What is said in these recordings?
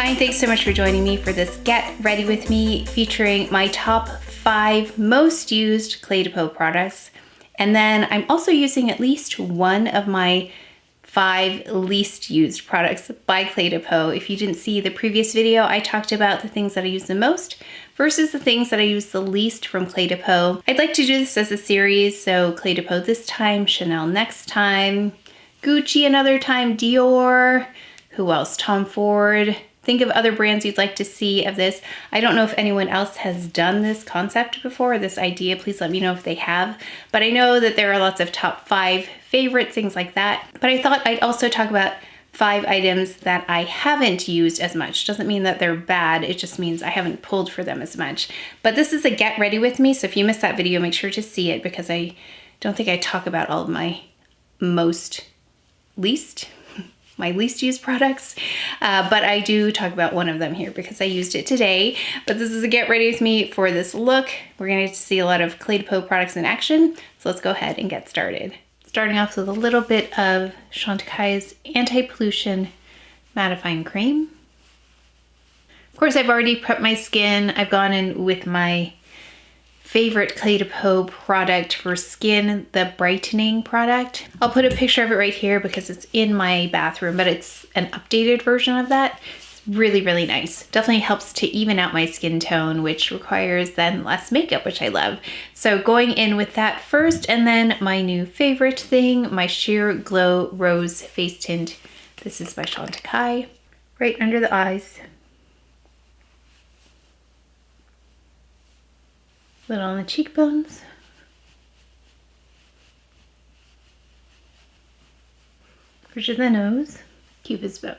fine. Thanks so much for joining me for this Get Ready With Me featuring my top 5 most used Cle De Peau products. And then I'm also using at least one of my 5 least used products by Cle De Peau. If you didn't see the previous video, I talked about the things that I use the most versus the things that I use the least from Cle De Peau. I'd like to do this as a series, so Cle De Peau this time, Chanel next time, Gucci another time, Dior, who else? Tom Ford. Think of other brands you'd like to see of this. I don't know if anyone else has done this concept before, this idea. Please let me know if they have. But I know that there are lots of top 5 favorites, things like that. But I thought I'd also talk about 5 items that I haven't used as much. Doesn't mean that they're bad, it just means I haven't pulled for them as much. But this is a Get Ready With Me, so if you missed that video, make sure to see it because I don't think I talk about all of my my least used products, but I do talk about one of them here because I used it today. But this is a Get Ready With Me for this look. We're gonna get to see a lot of Cle De Peau products in action, so let's go ahead and get started. Starting off with a little bit of Chantecaille's Anti-Pollution Mattifying Cream. Of course, I've already prepped my skin. I've gone in with my favorite Cle De Peau product for skin, the brightening product. I'll put a picture of it right here because it's in my bathroom, but it's an updated version of that. It's really, really nice. Definitely helps to even out my skin tone, which requires then less makeup, which I love. So going in with that first, and then my new favorite thing, my Sheer Glow Rose Face Tint. This is by Chantecaille, right under the eyes. Little on the cheekbones. Bridge of the nose. Cupid's bow.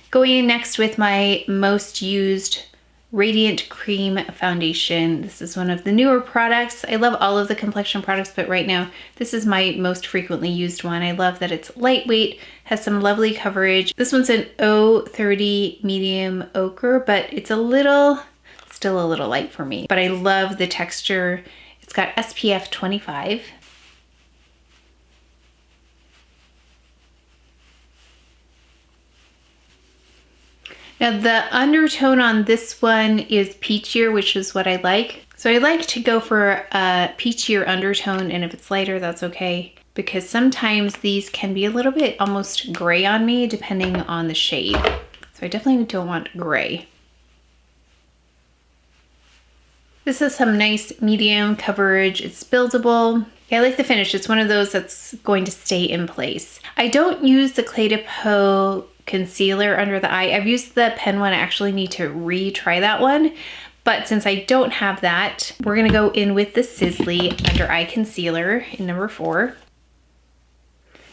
Going in next with my most used Radiant Cream Foundation. This is one of the newer products. I love all of the complexion products, but right now this is my most frequently used one. I love that it's lightweight, has some lovely coverage. This one's an 030 medium ochre, but it's still a little light for me, but I love the texture. It's got SPF 25. Now the undertone on this one is peachier, which is what I like. So I like to go for a peachier undertone, and if it's lighter, that's okay, because sometimes these can be a little bit almost gray on me depending on the shade. So I definitely don't want gray. This has some nice medium coverage. It's buildable. I like the finish. It's one of those that's going to stay in place. I don't use the Cle De Peau concealer under the eye. I've used the pen one. I actually need to retry that one. But since I don't have that, we're gonna go in with the SISLEY under eye concealer in number 4.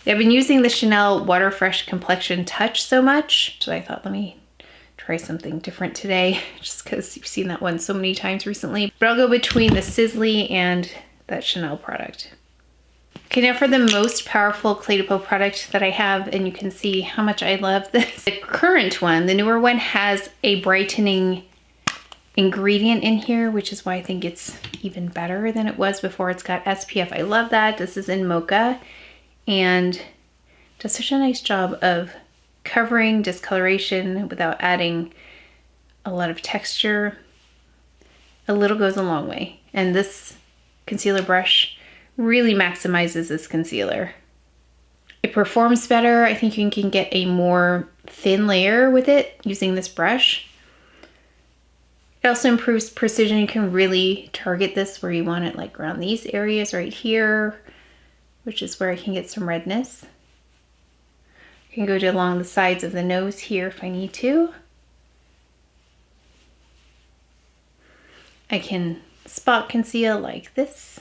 I've been using the Chanel Water Fresh Complexion Touch so much, so I thought, let me try something different today, just because you've seen that one so many times recently. But I'll go between the SISLEY and that Chanel product. Okay, now for the most powerful Cle De Peau product that I have, and you can see how much I love this. The current one, the newer one, has a brightening ingredient in here, which is why I think it's even better than it was before. It's got SPF. I love that. This is in Mocha and does such a nice job of covering discoloration without adding a lot of texture. A little goes a long way, and this concealer brush really maximizes this concealer. It performs better. I think you can get a more thin layer with it using this brush. It also improves precision. You can really target this where you want it, like around these areas right here, which is where I can get some redness. I can go along the sides of the nose here if I need to. I can spot conceal like this.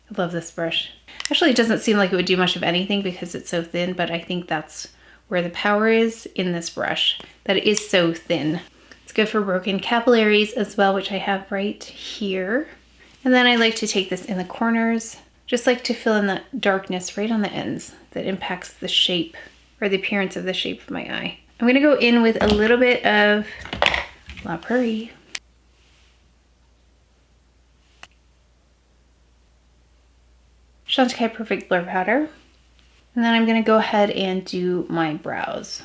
I love this brush. Actually, it doesn't seem like it would do much of anything because it's so thin, but I think that's where the power is in this brush, that it is so thin. It's good for broken capillaries as well, which I have right here. And then I like to take this in the corners, just like to fill in the darkness right on the ends that impacts the shape or the appearance of the shape of my eye. I'm gonna go in with a little bit of La Prairie. Chantecaille Perfect Blur Powder. And then I'm gonna go ahead and do my brows.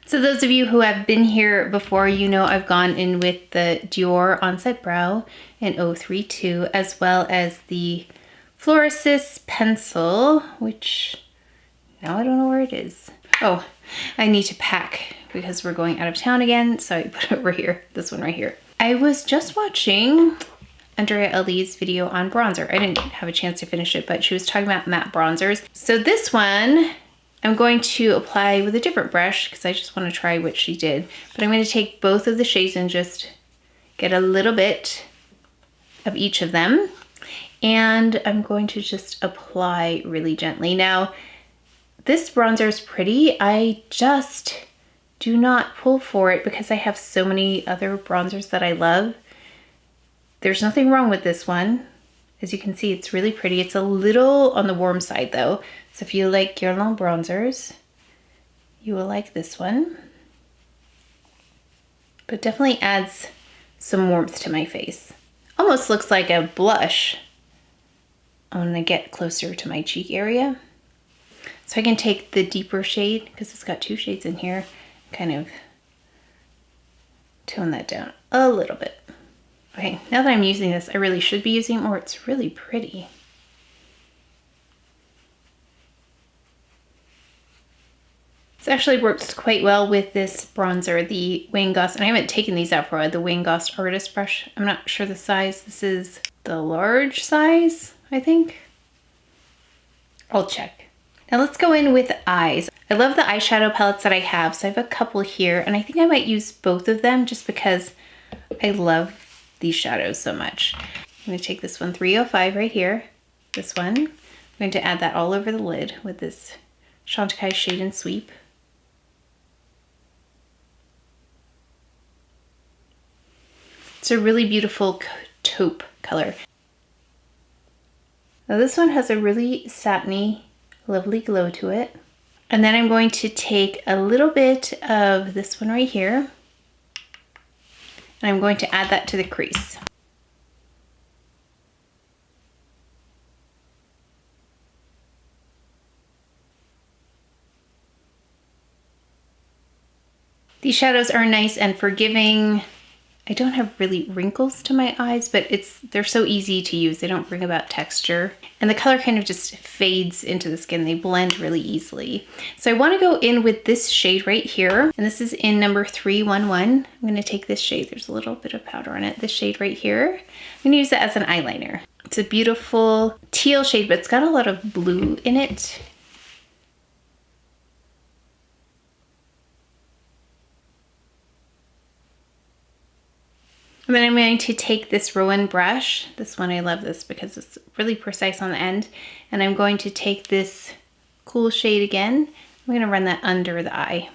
So those of you who have been here before, you know I've gone in with the Dior Onset Brow in 032, as well as the FLORASIS pencil, which now I don't know where it is. Oh, I need to pack because we're going out of town again, so I put it over here, this one right here. I was just watching Andrea Lee's video on bronzer. I didn't have a chance to finish it, but she was talking about matte bronzers. So this one, I'm going to apply with a different brush because I just want to try what she did. But I'm going to take both of the shades and just get a little bit of each of them. And I'm going to just apply really gently. Now, this bronzer is pretty. I just do not pull for it because I have so many other bronzers that I love. There's nothing wrong with this one. As you can see, it's really pretty. It's a little on the warm side though. So if you like Guerlain bronzers, you will like this one. But definitely adds some warmth to my face. Almost looks like a blush. I'm gonna get closer to my cheek area. So I can take the deeper shade, because it's got two shades in here, kind of tone that down a little bit. Okay, now that I'm using this, I really should be using it more. It's really pretty. This actually works quite well with this bronzer, the Wayne Goss, and I haven't taken these out for a while, the Wayne Goss Artist Brush. I'm not sure the size. This is the large size, I think. I'll check. Now let's go in with eyes. I love the eyeshadow palettes that I have, so I have a couple here, and I think I might use both of them just because I love these shadows so much. I'm going to take this one, 305 right here, this one. I'm going to add that all over the lid with this Chantecaille Shade and Sweep. It's a really beautiful taupe color. Now this one has a really satiny, lovely glow to it. And then I'm going to take a little bit of this one right here, and I'm going to add that to the crease. These shadows are nice and forgiving. I don't have really wrinkles to my eyes, but they're so easy to use. They don't bring about texture. And the color kind of just fades into the skin. They blend really easily. So I want to go in with this shade right here. And this is in number 311. I'm going to take this shade. There's a little bit of powder on it. This shade right here. I'm going to use it as an eyeliner. It's a beautiful teal shade, but it's got a lot of blue in it. And then I'm going to take this Rowan brush. This one, I love this because it's really precise on the end. And I'm going to take this cool shade again. I'm going to run that under the eye.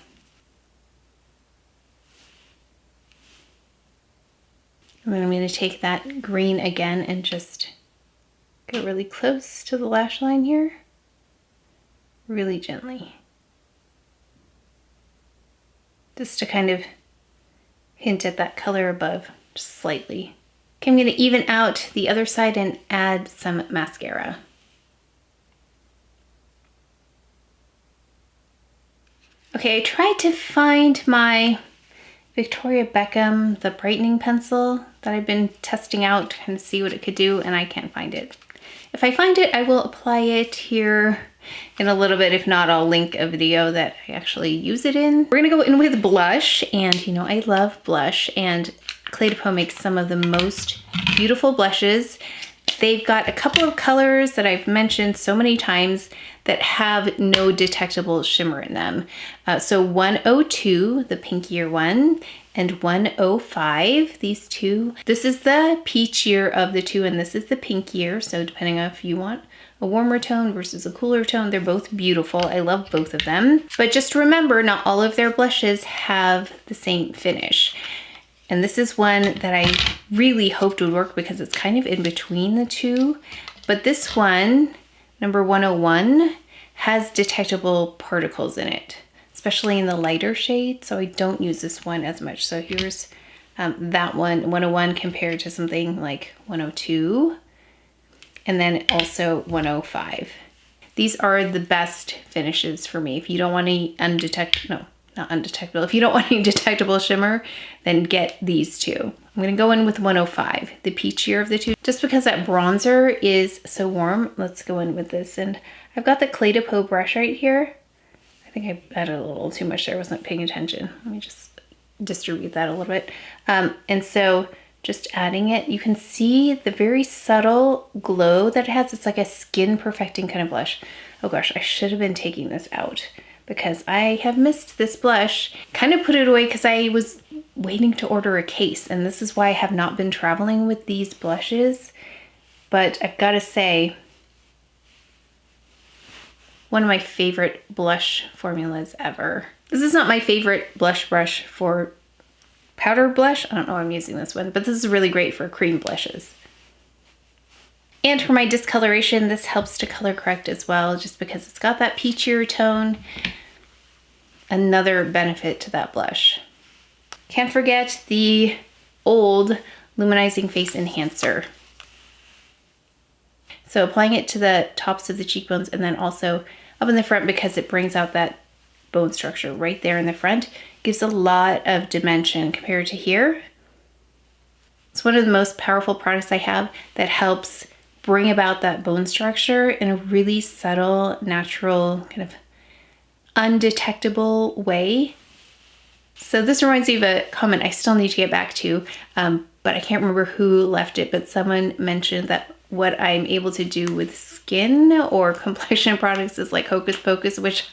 And then I'm going to take that green again and just get really close to the lash line here. Really gently. Just to kind of hint at that color above. Just slightly. Okay, I'm going to even out the other side and add some mascara. Okay, I tried to find my Victoria Beckham, the brightening pencil that I've been testing out to kind of see what it could do, and I can't find it. If I find it, I will apply it here in a little bit. If not, I'll link a video that I actually use it in. We're gonna go in with blush, and you know I love blush, and Cle De Peau makes some of the most beautiful blushes. They've got a couple of colors that I've mentioned so many times that have no detectable shimmer in them. So 102, the pinkier one, and 105, these two. This is the peachier of the two, and this is the pinkier. So depending on if you want a warmer tone versus a cooler tone, they're both beautiful. I love both of them. But just remember, not all of their blushes have the same finish. And this is one that I really hoped would work because it's kind of in between the two. But this one, number 101, has detectable particles in it, especially in the lighter shade. So I don't use this one as much. So here's that one, 101 compared to something like 102. And then also 105. These are the best finishes for me. If you don't want any not undetectable. If you don't want any detectable shimmer, then get these two. I'm gonna go in with 105, the peachier of the two. Just because that bronzer is so warm, let's go in with this. And I've got the Cle De Peau brush right here. I think I added a little too much there, I wasn't paying attention. Let me just distribute that a little bit. And so just adding it, you can see the very subtle glow that it has. It's like a skin perfecting kind of blush. Oh gosh, I should have been taking this out because I have missed this blush. Kind of put it away because I was waiting to order a case, and this is why I have not been traveling with these blushes. But I've got to say, one of my favorite blush formulas ever. This is not my favorite blush brush for powder blush. I don't know why I'm using this one, but this is really great for cream blushes. And for my discoloration, this helps to color correct as well, just because it's got that peachier tone. Another benefit to that blush. Can't forget the old Luminizing Face Enhancer. So applying it to the tops of the cheekbones and then also up in the front, because it brings out that bone structure right there in the front. Gives a lot of dimension compared to here. It's one of the most powerful products I have that helps bring about that bone structure in a really subtle, natural, kind of undetectable way. So this reminds me of a comment I still need to get back to, but I can't remember who left it, but someone mentioned that what I'm able to do with skin or complexion products is like hocus pocus, which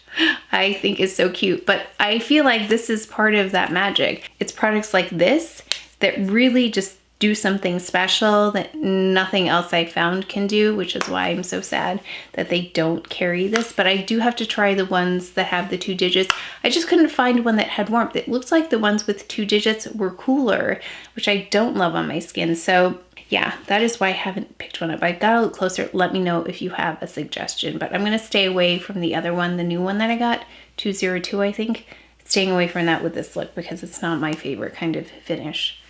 I think is so cute. But I feel like this is part of that magic. It's products like this that really just do something special that nothing else I found can do, which is why I'm so sad that they don't carry this. But I do have to try the ones that have the 2 digits. I just couldn't find one that had warmth. It looks like the ones with 2 digits were cooler, which I don't love on my skin. So yeah, that is why I haven't picked one up. I got to look closer. Let me know if you have a suggestion, but I'm going to stay away from the other one, the new one that I got, 202, I think. Staying away from that with this look because it's not my favorite kind of finish.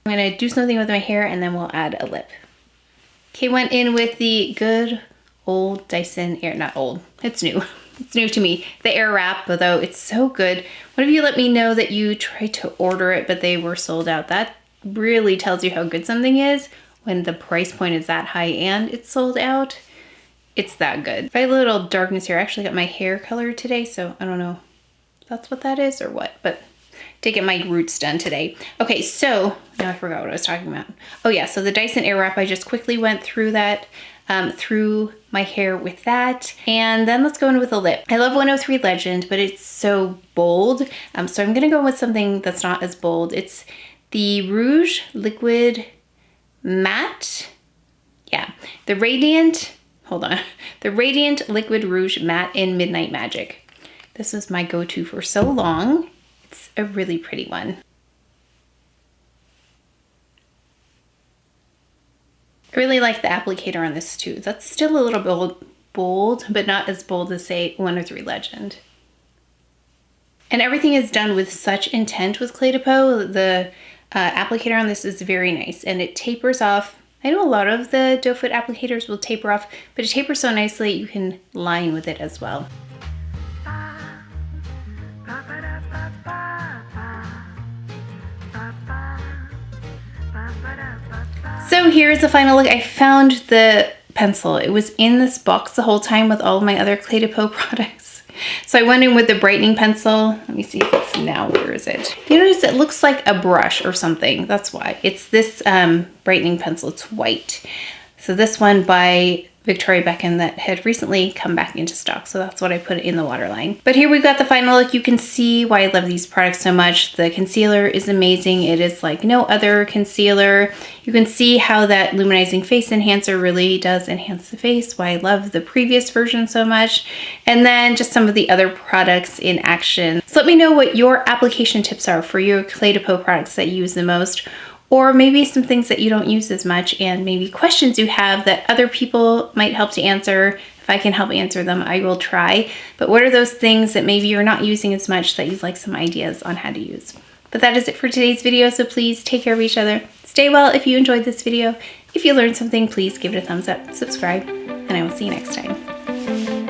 I'm going to do something with my hair and then we'll add a lip. Okay, went in with the good old Dyson Air, not old, it's new. It's new to me. The Air Wrap, though, it's so good. One of you let me know that you tried to order it, but they were sold out. That really tells you how good something is when the price point is that high and it's sold out. It's that good. If I have a little darkness here, I actually got my hair colored today, so I don't know if that's what that is or what, but to get my roots done today. Okay, so now I forgot what I was talking about. Oh yeah, so the Dyson Airwrap, I just quickly went through that, through my hair with that. And then let's go in with a lip. I love 103 Legend, but it's so bold. So I'm gonna go with something that's not as bold. It's the Rouge Liquid Matte. Yeah, the Radiant, hold on. The Radiant Liquid Rouge Matte in Midnight Magic. This was my go-to for so long. It's a really pretty one. I really like the applicator on this too. That's still a little bold, but not as bold as say 103 Legend. And everything is done with such intent with Cle De Peau. The applicator on this is very nice and it tapers off. I know a lot of the doe foot applicators will taper off, but it tapers so nicely you can line with it as well. So here's the final look. I found the pencil. It was in this box the whole time with all of my other Cle De Peau products. So I went in with the brightening pencil. Let me see if it's now, where is it? You notice it looks like a brush or something. That's why. It's this brightening pencil. It's white. So this one by Victoria Beckham that had recently come back into stock. So that's what I put in the waterline. But here we've got the final look. You can see why I love these products so much. The concealer is amazing. It is like no other concealer. You can see how that luminizing face enhancer really does enhance the face. Why I love the previous version so much. And then just some of the other products in action. So let me know what your application tips are for your Cle De Peau products that you use the most. Or maybe some things that you don't use as much and maybe questions you have that other people might help to answer. If I can help answer them, I will try. But what are those things that maybe you're not using as much that you'd like some ideas on how to use? But that is it for today's video, so please take care of each other. Stay well if you enjoyed this video. If you learned something, please give it a thumbs up, subscribe, and I will see you next time.